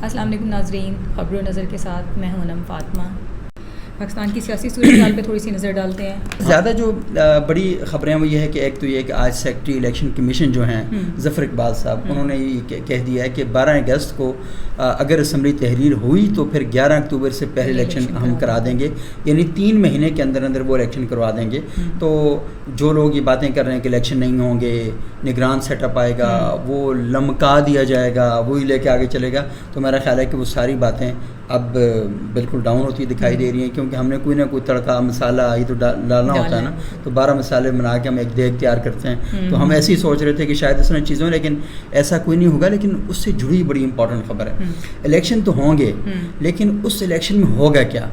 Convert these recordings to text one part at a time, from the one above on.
السلام علیکم ناظرین، خبر و نظر کے ساتھ میں ہوں نم فاطمہ۔ پاکستان کی سیاسی صورتحال پہ تھوڑی سی نظر ڈالتے ہیں۔ زیادہ جو بڑی خبریں وہ یہ ہے کہ ایک تو یہ کہ آج سیکرٹری الیکشن کمیشن جو ہیں ظفر اقبال صاحب، انہوں نے یہ کہہ دیا ہے کہ 12 اگست کو اگر اسمبلی تحریر ہوئی تو پھر 11 اکتوبر سے پہلے الیکشن ہم کرا دیں گے، یعنی 3 مہینے کے اندر اندر وہ الیکشن کروا دیں گے۔ تو جو لوگ یہ باتیں کر رہے ہیں کہ الیکشن نہیں ہوں گے، نگران سیٹ اپ آئے گا، وہ لمکا دیا جائے گا، وہی لے کے آگے چلے گا، تو میرا خیال ہے کہ وہ ساری باتیں اب بالکل ڈاؤن ہوتی دکھائی دے رہی ہیں، کیونکہ ہم نے کوئی نہ کوئی تڑکا مسالہ یہ تو ڈالنا ہوتا ہے نا، تو 12 مسالے بنا کے ہم ایک دیگ تیار کرتے ہیں۔ تو ہم ایسے ہی سوچ رہے تھے کہ شاید اس طرح چیزوں، لیکن ایسا کوئی نہیں ہوگا۔ لیکن اس سے جڑی بڑی امپورٹنٹ خبر ہے، الیکشن تو ہوں گے لیکن اس الیکشن میں ہوگا کیا؟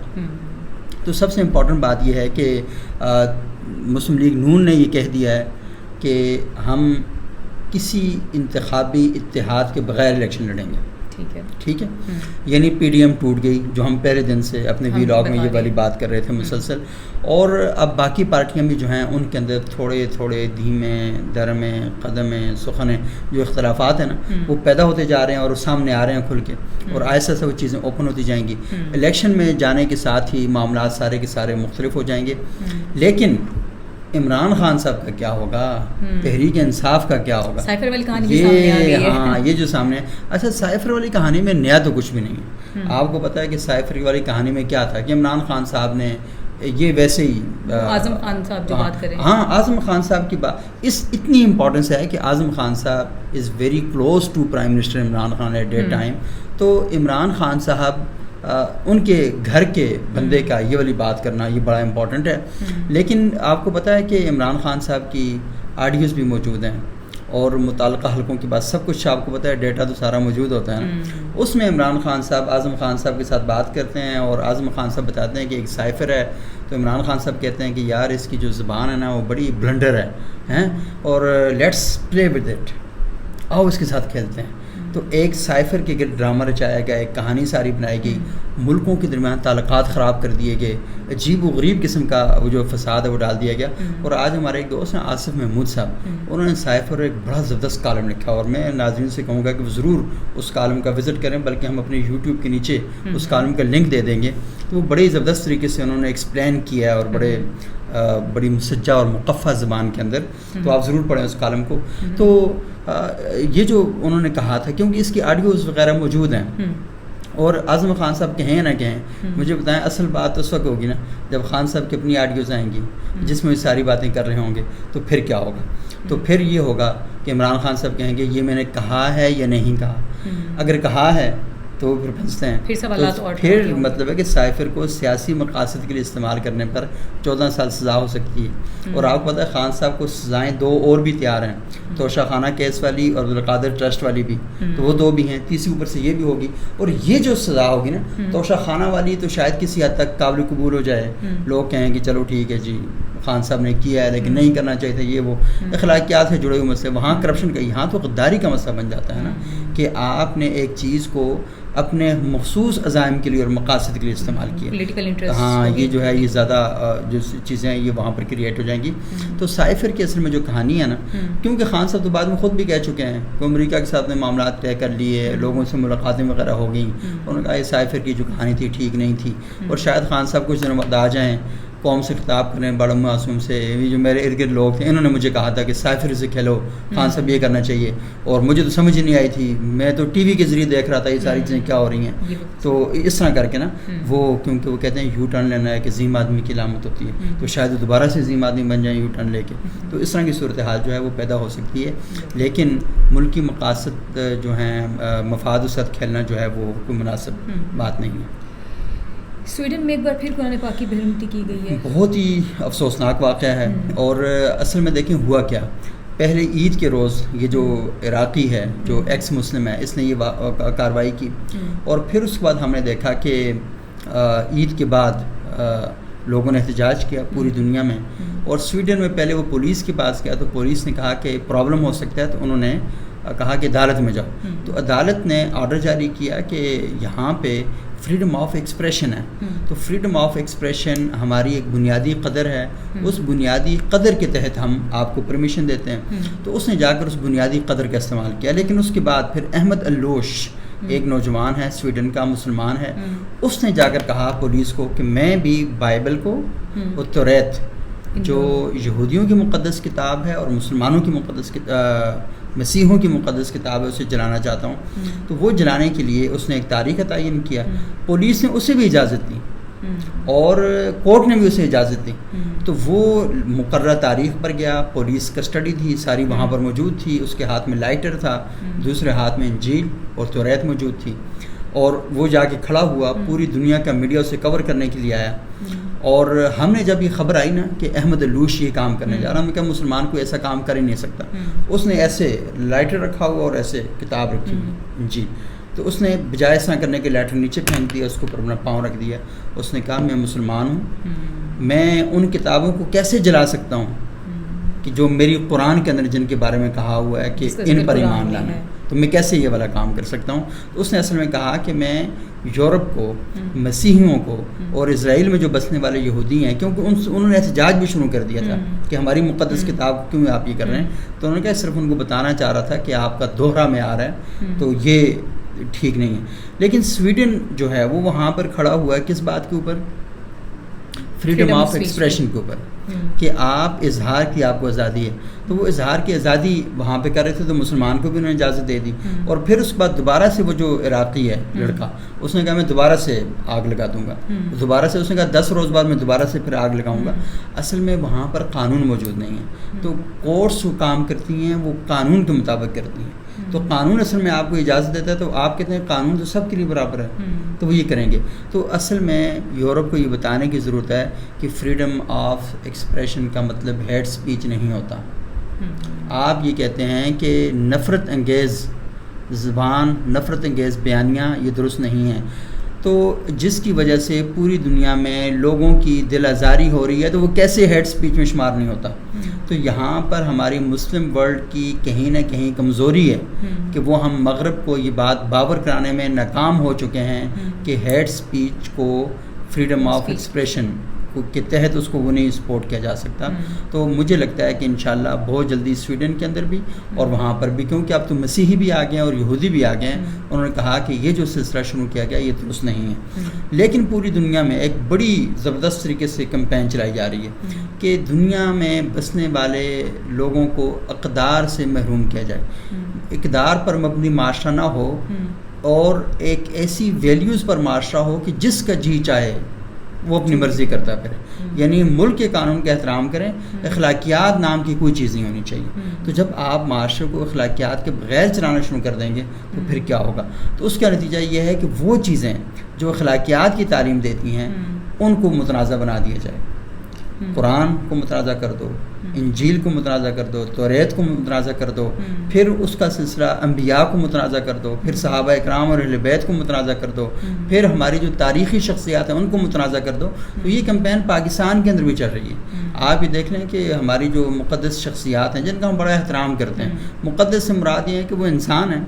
تو سب سے امپورٹنٹ بات یہ ہے کہ مسلم لیگ نون نے یہ کہہ دیا ہے کہ ہم کسی انتخابی اتحاد کے بغیر الیکشن لڑیں گے۔ ٹھیک ہے، یعنی پی ڈی ایم ٹوٹ گئی، جو ہم پہلے دن سے اپنے ویلاگ میں یہ والی بات کر رہے تھے مسلسل، اور اب باقی پارٹیاں بھی جو ہیں ان کے اندر تھوڑے تھوڑے دھیمے درمے قدمے سخنیں جو اختلافات ہیں نا وہ پیدا ہوتے جا رہے ہیں اور سامنے آ رہے ہیں کھل کے، اور آہستہ سے وہ چیزیں اوپن ہوتی جائیں گی۔ الیکشن میں جانے کے ساتھ ہی معاملات سارے کے سارے مختلف ہو جائیں گے، لیکن عمران خان صاحب کا کیا ہوگا، تحریک انصاف کا کیا ہوگا، سائفر والی کہانی سامنے آ گئی ہے۔ ہاں، یہ جو سامنے ہے، اچھا سائفر والی کہانی میں نیا تو کچھ بھی نہیں ہے۔ آپ کو پتہ ہے کہ سائفر والی کہانی میں کیا تھا کہ عمران خان صاحب نے یہ ویسے ہی اعظم خان صاحب جو بات کریں، ہاں اعظم خان صاحب کی بات اس اتنی امپورٹنس ہے کہ اعظم خان صاحب is very close to prime minister Imran Khan at that time. تو عمران خان صاحب ان کے گھر کے بندے کا یہ والی بات کرنا یہ بڑا امپورٹنٹ ہے۔ لیکن آپ کو پتہ ہے کہ عمران خان صاحب کی آڈیوز بھی موجود ہیں اور متعلقہ حلقوں کی بات سب کچھ آپ کو پتہ ہے، ڈیٹا تو سارا موجود ہوتا ہے نا۔ اس میں عمران خان صاحب اعظم خان صاحب کے ساتھ بات کرتے ہیں اور اعظم خان صاحب بتاتے ہیں کہ ایک سائفر ہے، تو عمران خان صاحب کہتے ہیں کہ یار اس کی جو زبان ہے نا وہ بڑی بلنڈر ہے اور لیٹس پلے ود اٹ، آؤ اس کے ساتھ کھیلتے ہیں۔ تو ایک سائفر کے گر ڈرامہ رچایا گیا، ایک کہانی ساری بنائی گئی، ملکوں کے درمیان تعلقات خراب کر دیے گئے، عجیب و غریب قسم کا وہ جو فساد ہے وہ ڈال دیا گیا۔ اور آج ہمارے ایک دوست ہیں آصف محمود صاحب، انہوں نے سائفر ایک بڑا زبردست کالم لکھا، اور میں ناظرین سے کہوں گا کہ وہ ضرور اس کالم کا وزٹ کریں، بلکہ ہم اپنے یوٹیوب کے نیچے اس کالم کا لنک دے دیں گے۔ تو وہ بڑے زبردست طریقے سے انہوں نے ایکسپلین کیا ہے اور بڑی مسجع اور مقفع زبان کے اندر، تو آپ ضرور پڑھیں اس کالم کو۔ تو یہ جو انہوں نے کہا تھا، کیونکہ اس کی آڈیوز وغیرہ موجود ہیں، اور اعظم خان صاحب کہیں نہ کہیں، مجھے بتائیں اصل بات اس وقت ہوگی نا جب خان صاحب کی اپنی آڈیوز آئیں گی جس میں ساری باتیں کر رہے ہوں گے، تو پھر کیا ہوگا؟ تو پھر یہ ہوگا کہ عمران خان صاحب کہیں گے یہ میں نے کہا ہے یا نہیں کہا۔ اگر کہا ہے تو پھر پھنستے ہیں، پھر سوالات اور پھر مطلب ہے کہ سائفر کو سیاسی مقاصد کے لیے استعمال کرنے پر 14 سال سزا ہو سکتی ہے۔ اور آپ کو پتہ ہے خان صاحب کو سزائیں 2 اور بھی تیار ہیں، توشہ خانہ کیس والی اور عبدالقادر ٹرسٹ والی بھی، تو وہ 2 بھی ہیں، تیسری اوپر سے یہ بھی ہوگی۔ اور یہ جو سزا ہوگی نا توشہ خانہ والی تو شاید کسی حد تک قابل قبول ہو جائے، لوگ کہیں کہ چلو ٹھیک ہے جی خان صاحب نے کیا ہے لیکن نہیں کرنا چاہیے تھا، یہ وہ اخلاقیات سے جڑے ہوئے مسئلے، وہاں کرپشن کا، یہاں تو غداری کا مسئلہ بن جاتا ہے نا کہ آپ نے ایک چیز کو اپنے مخصوص عزائم کے لیے اور مقاصد کے لیے استعمال کیا، پولیٹیکل انٹرسٹ، ہاں یہ جو ہے یہ زیادہ جو چیزیں ہیں یہ وہاں پر کریٹ ہو جائیں گی۔ تو سائفر کے اصل میں جو کہانی ہے نا، کیونکہ خان صاحب تو بعد میں خود بھی کہہ چکے ہیں کہ امریکہ کے ساتھ نے معاملات طے کر لیے، لوگوں سے ملاقاتیں وغیرہ ہو گئیں، انہوں نے کہا یہ سائفر کی جو کہانی تھی ٹھیک نہیں تھی، اور شاید خان صاحب کچھ دنوں بعد آ جائیں، قوم سے خطاب کریں، بڑا معصوم سے، یہ جو میرے ارد گرد لوگ تھے انہوں نے مجھے کہا تھا کہ سائفر سے کھیلو، خان صاحب یہ کرنا چاہیے، اور مجھے تو سمجھ ہی نہیں آئی تھی، میں تو ٹی وی کے ذریعے دیکھ رہا تھا یہ ساری چیزیں کیا ہو رہی ہیں۔ تو اس طرح کر کے نا وہ، کیونکہ وہ کہتے ہیں یو ٹرن لینا ہے کہ عظیم آدمی کی علامت ہوتی ہے، تو شاید وہ دوبارہ سے عظیم آدمی بن جائیں یو ٹرن لے کے، تو اس طرح کی صورتحال جو ہے وہ پیدا ہو سکتی ہے۔ لیکن ملکی مقاصد جو ہیں مفاد و ساتھ کھیلنا جو ہے وہ کوئی مناسب بات نہیں ہے۔ سویڈن میں ایک بار پھر قرآن پاک کی بے حرمتی کی گئی ہے، بہت ہی افسوسناک واقعہ ہے۔ اور اصل میں دیکھیں ہوا کیا، پہلے عید کے روز یہ جو عراقی ہے جو ایکس مسلم ہے اس نے یہ کارروائی کی، اور پھر اس کے بعد ہم نے دیکھا کہ عید کے بعد لوگوں نے احتجاج کیا پوری دنیا میں، اور سویڈن میں پہلے وہ پولیس کے پاس گیا تو پولیس نے کہا کہ پرابلم ہو سکتا ہے، تو انہوں نے کہا کہ عدالت میں جاؤ، تو عدالت نے آرڈر جاری کیا کہ یہاں پہ فریڈم آف ایکسپریشن ہے، تو فریڈم آف ایکسپریشن ہماری ایک بنیادی قدر ہے، اس بنیادی قدر کے تحت ہم آپ کو پرمیشن دیتے ہیں، تو اس نے جا کر اس بنیادی قدر کا استعمال کیا۔ لیکن اس کے بعد پھر احمد اللوش ایک نوجوان ہے سویڈن کا، مسلمان ہے، اس نے جا کر کہا پولیس کو کہ میں بھی بائبل کو اور توریت جو یہودیوں کی مقدس کتاب ہے اور مسلمانوں کی مقدس مسیحوں کی مقدس کتاب ہے اسے جلانا چاہتا ہوں. تو وہ جلانے کے لیے اس نے ایک تاریخ تعین کیا. پولیس نے اسے بھی اجازت دی اور کورٹ نے بھی اسے اجازت دی. تو وہ مقررہ تاریخ پر گیا، پولیس کسٹڈی تھی ساری وہاں پر موجود تھی، اس کے ہاتھ میں لائٹر تھا، دوسرے ہاتھ میں انجیل اور توریت موجود تھی، اور وہ جا کے کھڑا ہوا. پوری دنیا کا میڈیا اسے کور کرنے کے لیے آیا. اور ہم نے جب یہ خبر آئی نا کہ احمد الوش یہ کام کرنے جا رہا، ہم نے کہا مسلمان کوئی ایسا کام کر ہی نہیں سکتا. اس نے ایسے لائٹر رکھا ہوا اور ایسے کتاب رکھی ہوئی جی. تو اس نے بجائے اس طرح کرنے کے لائٹر نیچے پھینک دیا، اس کے اوپر اپنا پاؤں رکھ دیا. اس نے کہا میں مسلمان ہوں، میں ان کتابوں کو کیسے جلا سکتا ہوں کہ جو میری قرآن کے اندر جن کے بارے میں کہا ہوا ہے کہ ان پر ایمان لانا ہے، تو میں کیسے یہ والا کام کر سکتا ہوں. تو اس نے اصل میں کہا کہ میں یورپ کو، مسیحیوں کو اور اسرائیل میں جو بسنے والے یہودی ہیں، کیونکہ انہوں نے احتجاج بھی شروع کر دیا تھا کہ ہماری مقدس کتاب کیوں آپ یہ کر رہے ہیں. تو انہوں نے کہا صرف ان کو بتانا چاہ رہا تھا کہ آپ کا دوہرا معیار ہے تو یہ ٹھیک نہیں ہے. لیکن سویڈن جو ہے وہ وہاں پر کھڑا ہوا ہے کس بات کے اوپر؟ فریڈم آف ایکسپریشن کے اوپر، کہ آپ اظہار کی آپ کو آزادی ہے. تو وہ اظہار کی آزادی وہاں پہ کر رہے تھے تو مسلمان کو بھی انہوں نے اجازت دے دی. اور پھر اس کے بعد دوبارہ سے وہ جو عراقی ہے لڑکا، اس نے کہا میں دوبارہ سے آگ لگا دوں گا. دوبارہ سے اس نے کہا 10 روز بعد میں دوبارہ سے پھر آگ لگاؤں گا. اصل میں وہاں پر قانون موجود نہیں ہے، تو کورٹس جو کام کرتی ہیں وہ قانون کے مطابق کرتی ہیں. تو قانون اصل میں آپ کو اجازت دیتا ہے، تو آپ کہتے ہیں قانون تو سب کے لیے برابر ہے، تو وہ یہ کریں گے. تو اصل میں یورپ کو یہ بتانے کی ضرورت ہے کہ فریڈم آف ایکسپریشن کا مطلب ہیٹ سپیچ نہیں ہوتا. آپ یہ کہتے ہیں کہ نفرت انگیز زبان، نفرت انگیز بیانیاں یہ درست نہیں ہیں. تو جس کی وجہ سے پوری دنیا میں لوگوں کی دل آزاری ہو رہی ہے، تو وہ کیسے ہیٹ سپیچ میں شمار نہیں ہوتا. تو یہاں پر ہماری مسلم ورلڈ کی کہیں نہ کہیں کمزوری ہے کہ وہ ہم مغرب کو یہ بات باور کرانے میں ناکام ہو چکے ہیں کہ ہیٹ سپیچ کو فریڈم آف ایکسپریشن کے تحت اس کو وہ نہیں سپورٹ کیا جا سکتا. تو مجھے لگتا ہے کہ انشاءاللہ بہت جلدی سویڈن کے اندر بھی اور وہاں پر بھی، کیونکہ اب تو مسیحی بھی آ گئے ہیں اور یہودی بھی آ گئے ہیں، انہوں نے کہا کہ یہ جو سلسلہ شروع کیا گیا یہ درست نہیں ہے. لیکن پوری دنیا میں ایک بڑی زبردست طریقے سے کمپین چلائی جا رہی ہے کہ دنیا میں بسنے والے لوگوں کو اقدار سے محروم کیا جائے، اقدار پر مبنی معاشرہ نہ ہو اور ایک ایسی ویلیوز پر معاشرہ ہو کہ جس کا جی چاہے وہ اپنی مرضی کرتا پھرے. یعنی ملک کے قانون کا احترام کریں، اخلاقیات نام کی کوئی چیز نہیں ہونی چاہیے. تو جب آپ معاشرے کو اخلاقیات کے بغیر چلانا شروع کر دیں گے تو پھر کیا ہوگا؟ تو اس کا نتیجہ یہ ہے کہ وہ چیزیں جو اخلاقیات کی تعلیم دیتی ہیں ان کو متنازع بنا دیا جائے. قرآن کو متنازع کر دو، انجیل کو متنازع کر دو، توریت کو متنازع کر دو، پھر اس کا سلسلہ انبیاء کو متنازع کر دو، پھر صحابہ اکرام اور اہل بیت کو متنازع کر دو، پھر ہماری جو تاریخی شخصیات ہیں ان کو متنازع کر دو. تو یہ کمپین پاکستان کے اندر بھی چل رہی ہے. آپ یہ دیکھ لیں کہ ہماری جو مقدس شخصیات ہیں جن کا ہم بڑا احترام کرتے ہیں، مقدس سے مراد یہ ہے کہ وہ انسان ہیں،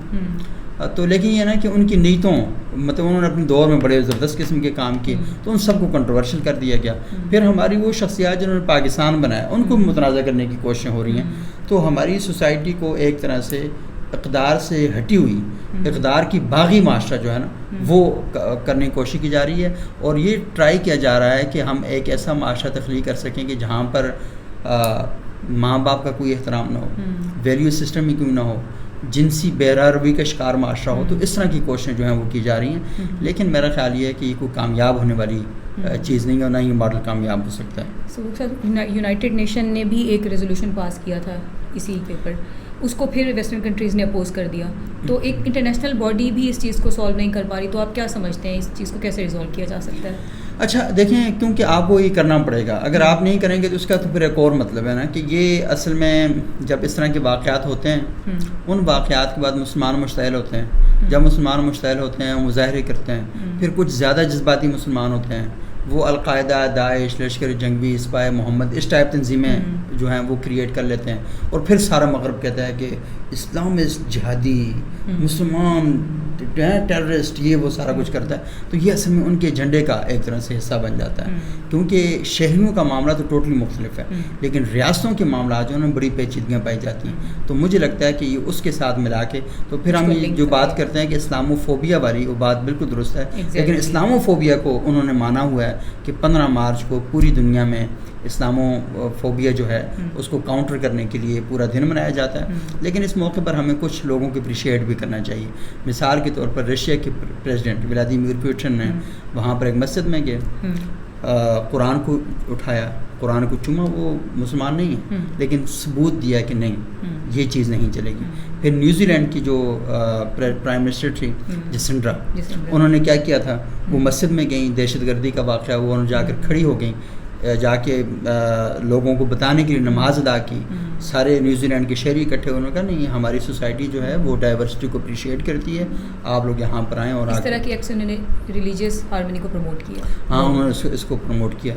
تو لیکن یہ نا کہ ان کی نیتوں مطلب انہوں نے اپنے دور میں بڑے زبردست قسم کے کام کیے تو ان سب کو کنٹروورشل کر دیا گیا. پھر ہماری وہ شخصیات جنہوں نے پاکستان بنایا ان کو بھی متنازع کرنے کی کوششیں ہو رہی ہیں. تو ہماری سوسائٹی کو ایک طرح سے اقدار سے ہٹی ہوئی، اقدار کی باغی معاشرہ جو ہے نا وہ کرنے کی کوشش کی جا رہی ہے. اور یہ ٹرائی کیا جا رہا ہے کہ ہم ایک ایسا معاشرہ تخلیق کر سکیں کہ جہاں پر ماں باپ کا کوئی احترام نہ ہو، ویلیو سسٹم ہی کیوں نہ ہو، جنسی بیراروی کا شکار معاشرہ ہو. تو اس طرح کی کوششیں جو ہیں وہ کی جا رہی ہیں. لیکن میرا خیال یہ ہے کہ یہ کوئی کامیاب ہونے والی چیز نہیں ہے اور نہ یہ ماڈل کامیاب ہو سکتا ہے. یونائٹڈ نیشن نے بھی ایک ریزولوشن پاس کیا تھا اسی کے اوپر، اس کو پھر ویسٹرن کنٹریز نے اپوز کر دیا. تو ایک انٹرنیشنل باڈی بھی اس چیز کو سالو نہیں کر پا رہی. تو آپ کیا سمجھتے ہیں اس چیز کو کیسے ریزالو کیا جا سکتا ہے؟ اچھا دیکھیں، کیونکہ آپ کو یہ کرنا پڑے گا. اگر آپ نہیں کریں گے تو اس کا تو پھر ایک اور مطلب ہے نا کہ یہ اصل میں جب اس طرح کے واقعات ہوتے ہیں ان واقعات کے بعد مسلمان مشتعل ہوتے ہیں. جب مسلمان مشتعل ہوتے ہیں مظاہرے کرتے ہیں، پھر کچھ زیادہ جذباتی مسلمان ہوتے ہیں، وہ القاعدہ، داعش، لشکر جنگی، سپاہ محمد، اس ٹائپ تنظیمیں جو ہیں وہ کریٹ کر لیتے ہیں. اور پھر سارا مغرب کہتا ہے کہ اسلام از جہادی، مسلمان ٹیررسٹ یہ وہ سارا کچھ کرتا ہے. تو یہ اصل میں ان کے ایجنڈے کا ایک طرح سے حصہ بن جاتا ہے, کیونکہ شہریوں کا معاملہ تو ٹوٹلی مختلف ہے, لیکن ریاستوں کے معاملات جو ہیں بڑی پیچیدگیاں پائی جاتی ہیں. تو مجھے لگتا ہے کہ یہ اس کے ساتھ ملا کے تو پھر ہم جو بات کرتے ہیں کہ اسلامو فوبیا والی, وہ بات بالکل درست ہے, لیکن اسلامو فوبیا کو انہوں نے مانا ہوا ہے کہ 15 مارچ کو پوری دنیا میں اسلامو فوبیا جو ہے اس کو کاؤنٹر کرنے کے لیے پورا دن منایا جاتا ہے. لیکن اس موقع پر ہمیں کچھ لوگوں کو اپریشیٹ بھی کرنا چاہیے. مثال کے طور پر رشیا کے پریزیڈنٹ ولادیمیر پوٹن نے وہاں پر ایک مسجد میں گئے, قرآن کو اٹھایا, قرآن کو چوما. وہ مسلمان نہیں ہیں لیکن ثبوت دیا کہ نہیں یہ چیز نہیں چلے گی. پھر نیوزی لینڈ کی جو پرائم منسٹر تھی جسنڈرا, انہوں نے کیا کیا تھا, وہ مسجد میں گئیں, دہشت گردی کا واقعہ وہ انہوں جا کر کھڑی ہو گئیں, جا کے لوگوں کو بتانے کے لیے نماز ادا کی. سارے نیوزی لینڈ کے شہری اکٹھے, انہوں نے کہا نہیں ہماری سوسائٹی جو ہے وہ ڈائیورسٹی کو اپریشیٹ کرتی ہے, آپ لوگ یہاں پر آئیں. اور اس طرح کی ایکشن نے ریلیجیس ہارمونی کو پروموٹ کیا. ہاں, انہوں نے اس کو پروموٹ کیا.